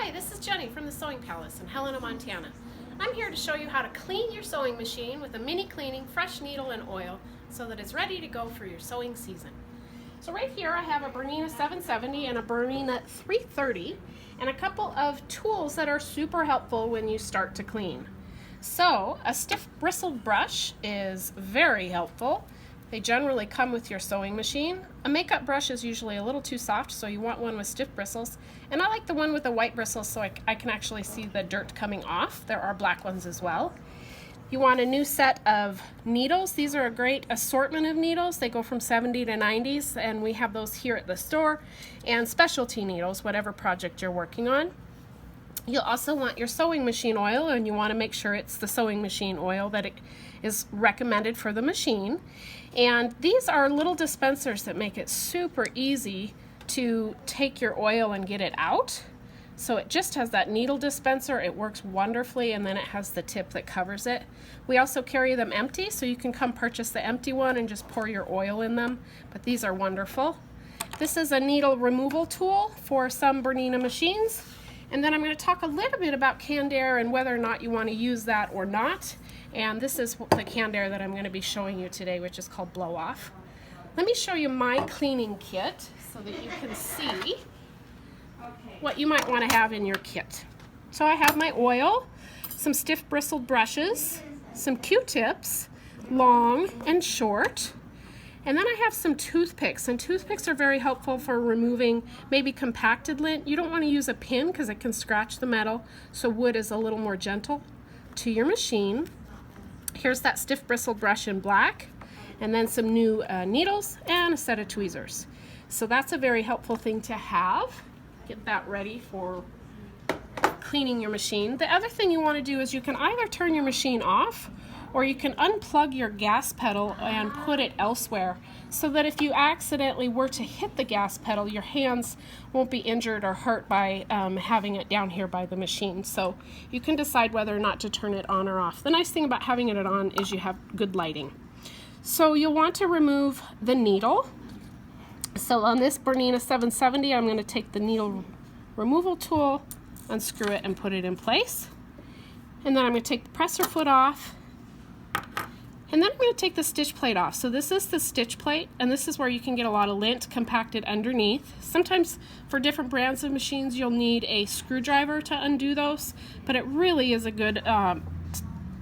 Hi, this is Jenny from the Sewing Palace in Helena, Montana. I'm here to show you how to clean your sewing machine with a mini cleaning, fresh needle and oil so that it's ready to go for your sewing season. So right here I have a Bernina 770 and a Bernina 330 and a couple of tools that are super helpful when you start to clean. So a stiff bristled brush is very helpful. They generally come with your sewing machine. A makeup brush is usually a little too soft, so you want one with stiff bristles. And I like the one with the white bristles so I can actually see the dirt coming off. There are black ones as well. You want a new set of needles. These are a great assortment of needles. They go from 70 to 90s, and we have those here at the store. And specialty needles, whatever project you're working on. You'll also want your sewing machine oil, and you want to make sure it's the sewing machine oil that it is recommended for the machine. And these are little dispensers that make it super easy to take your oil and get it out. So it just has that needle dispenser. It works wonderfully, and then it has the tip that covers it. We also carry them empty, so you can come purchase the empty one and just pour your oil in them. But these are wonderful. This is a needle removal tool for some Bernina machines. And then I'm going to talk a little bit about canned air and whether or not you want to use that or not. And this is the canned air that I'm going to be showing you today, which is called blow off. Let me show you my cleaning kit so that you can see what you might want to have in your kit. So I have my oil, some stiff bristled brushes, some Q-tips, long and short. And then I have some toothpicks, and toothpicks are very helpful for removing maybe compacted lint. You don't want to use a pin because it can scratch the metal, so wood is a little more gentle to your machine. Here's that stiff bristled brush in black, and then some new needles and a set of tweezers. So that's a very helpful thing to have. Get that ready for cleaning your machine. The other thing you want to do is you can either turn your machine off, or you can unplug your gas pedal and put it elsewhere so that if you accidentally were to hit the gas pedal, your hands won't be injured or hurt by having it down here by the machine. So you can decide whether or not to turn it on or off. The nice thing about having it on is you have good lighting. So you'll want to remove the needle. So on this Bernina 770, I'm going to take the needle removal tool, unscrew it, and put it in place. And then I'm going to take the presser foot off. And then I'm going to take the stitch plate off. So this is the stitch plate, and this is where you can get a lot of lint compacted underneath. Sometimes for different brands of machines you'll need a screwdriver to undo those, but it really is a good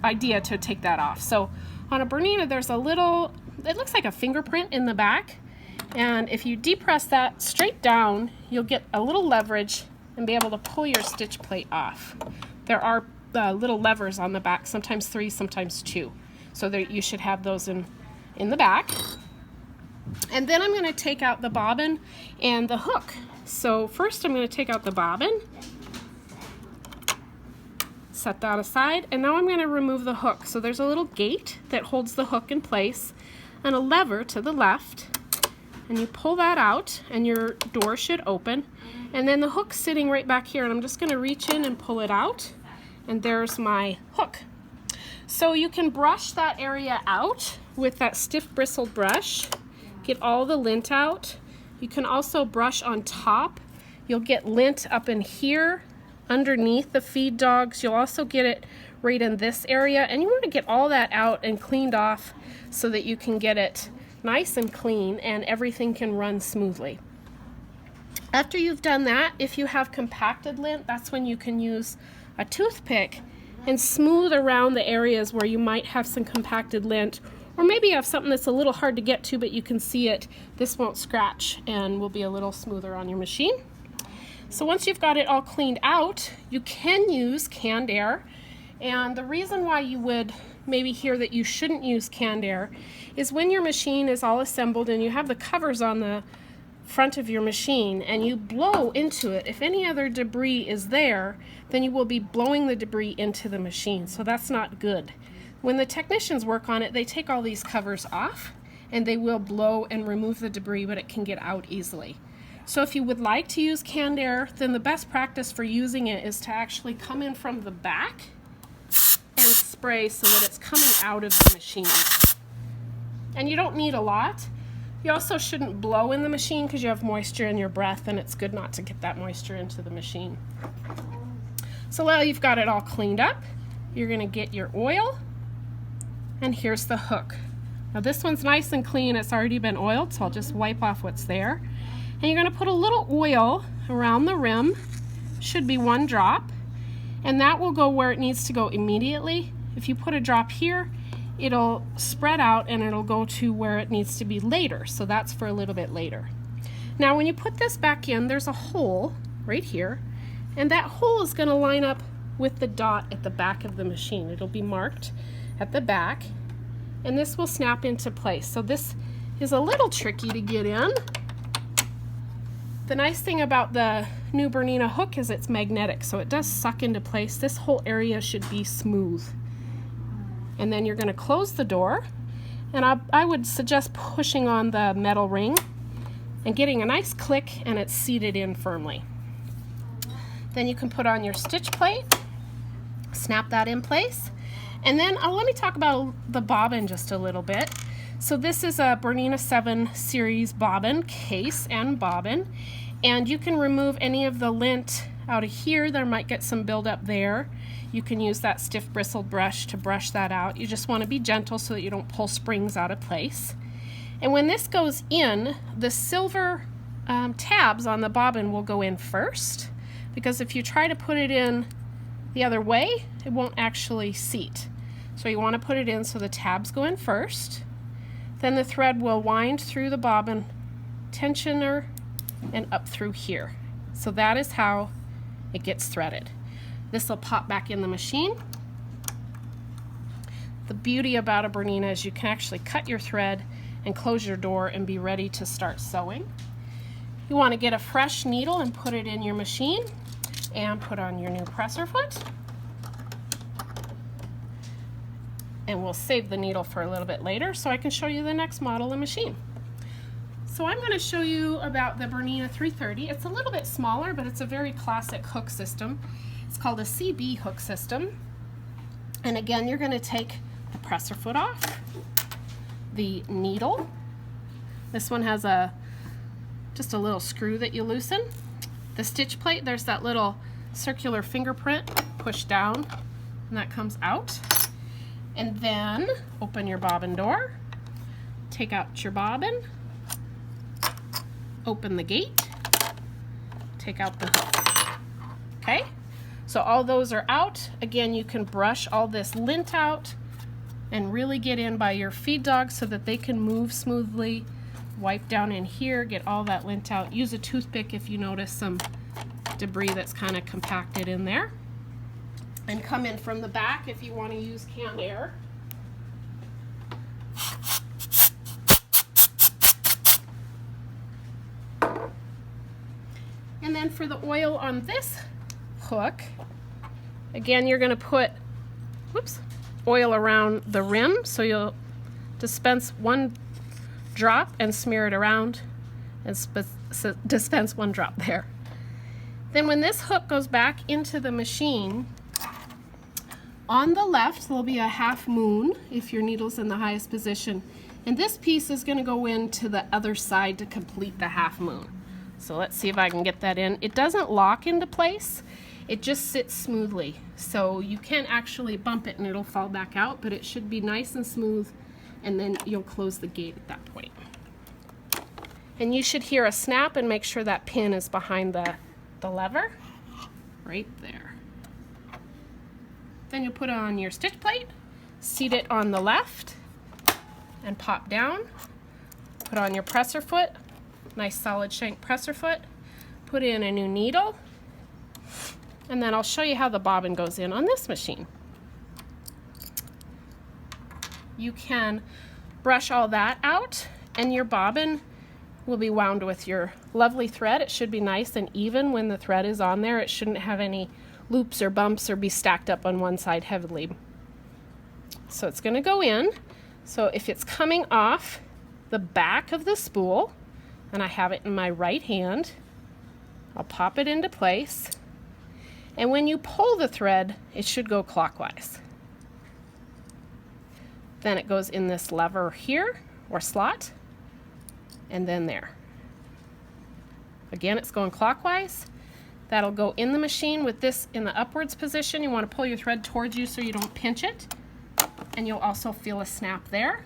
idea to take that off. So on a Bernina there's a little, it looks like a fingerprint in the back, and if you depress that straight down you'll get a little leverage and be able to pull your stitch plate off. There are little levers on the back, sometimes 3, sometimes 2. So there, you should have those in the back. And then I'm going to take out the bobbin and the hook. So first I'm going to take out the bobbin, set that aside, and now I'm going to remove the hook. So there's a little gate that holds the hook in place and a lever to the left, and you pull that out and your door should open. And then the hook's sitting right back here, and I'm just going to reach in and pull it out, and there's my hook. So you can brush that area out with that stiff bristled brush, get all the lint out. You can also brush on top. You'll get lint up in here underneath the feed dogs. You'll also get it right in this area, and you want to get all that out and cleaned off so that you can get it nice and clean and everything can run smoothly. After you've done that, if you have compacted lint, that's when you can use a toothpick and smooth around the areas where you might have some compacted lint, or maybe you have something that's a little hard to get to but you can see it. This won't scratch and will be a little smoother on your machine. So once you've got it all cleaned out, you can use canned air. And the reason why you would maybe hear that you shouldn't use canned air is when your machine is all assembled and you have the covers on the front of your machine and you blow into it, if any other debris is there, then you will be blowing the debris into the machine. So that's not good. When the technicians work on it, they take all these covers off and they will blow and remove the debris, but it can get out easily. So if you would like to use canned air, then the best practice for using it is to actually come in from the back and spray so that it's coming out of the machine. And you don't need a lot. You also shouldn't blow in the machine because you have moisture in your breath, and it's good not to get that moisture into the machine. So now you've got it all cleaned up, you're going to get your oil, and here's the hook. Now this one's nice and clean, it's already been oiled, so I'll just wipe off what's there. And you're going to put a little oil around the rim, should be 1 drop, and that will go where it needs to go immediately. If you put a drop here, it'll spread out and it'll go to where it needs to be later, so that's for a little bit later. Now when you put this back in, there's a hole right here, and that hole is going to line up with the dot at the back of the machine. It'll be marked at the back, and this will snap into place. So this is a little tricky to get in. The nice thing about the new Bernina hook is it's magnetic, so it does suck into place. This whole area should be smooth. And then you're going to close the door, and I would suggest pushing on the metal ring and getting a nice click, and it's seated in firmly. Then you can put on your stitch plate, snap that in place, and then let me talk about the bobbin just a little bit. So this is a Bernina 7 series bobbin, case and bobbin, and you can remove any of the lint out of here. There might get some buildup there. You can use that stiff bristled brush to brush that out. You just want to be gentle so that you don't pull springs out of place. And when this goes in, the silver tabs on the bobbin will go in first, because if you try to put it in the other way, it won't actually seat. So you want to put it in so the tabs go in first. Then the thread will wind through the bobbin tensioner and up through here. So that is how it gets threaded. This will pop back in the machine. The beauty about a Bernina is you can actually cut your thread and close your door and be ready to start sewing. You want to get a fresh needle and put it in your machine and put on your new presser foot. And we'll save the needle for a little bit later so I can show you the next model of machine. So I'm going to show you about the Bernina 330. It's a little bit smaller, but it's a very classic hook system. It's called a CB hook system. And again, you're going to take the presser foot off, the needle. This one has just a little screw that you loosen. The stitch plate, there's that little circular fingerprint, push down, and that comes out. And then open your bobbin door, take out your bobbin, open the gate, take out the hook. Okay, so all those are out. Again, you can brush all this lint out and really get in by your feed dogs so that they can move smoothly. Wipe down in here, get all that lint out. Use a toothpick if you notice some debris that's kind of compacted in there. And come in from the back if you want to use canned air. And then for the oil on this hook, again, you're going to put oil around the rim, so you'll dispense 1 drop and smear it around and dispense 1 drop there. Then when this hook goes back into the machine, on the left there'll be a half moon if your needle's in the highest position, and this piece is going to go into the other side to complete the half moon. So let's see if I can get that in. It doesn't lock into place, it just sits smoothly, so you can actually bump it and it'll fall back out, but it should be nice and smooth, and then you'll close the gate at that point. And you should hear a snap and make sure that pin is behind the lever right there. Then you'll put on your stitch plate, seat it on the left, and pop down. Put on your presser foot, nice solid shank presser foot. Put in a new needle, and then I'll show you how the bobbin goes in on this machine. You can brush all that out, and your bobbin will be wound with your lovely thread. It should be nice and even when the thread is on there. It shouldn't have any loops or bumps or be stacked up on one side heavily. So it's going to go in. So if it's coming off the back of the spool, and I have it in my right hand, I'll pop it into place. And when you pull the thread, it should go clockwise. Then it goes in this lever here, or slot. and then there. Again, it's going clockwise. That'll go in the machine with this in the upwards position. You want to pull your thread towards you so you don't pinch it. And you'll also feel a snap there.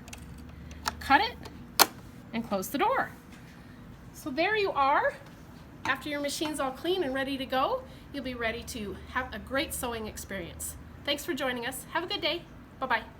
Cut it and close the door. So there you are. After your machine's all clean and ready to go, you'll be ready to have a great sewing experience. Thanks for joining us. Have a good day. Bye-bye.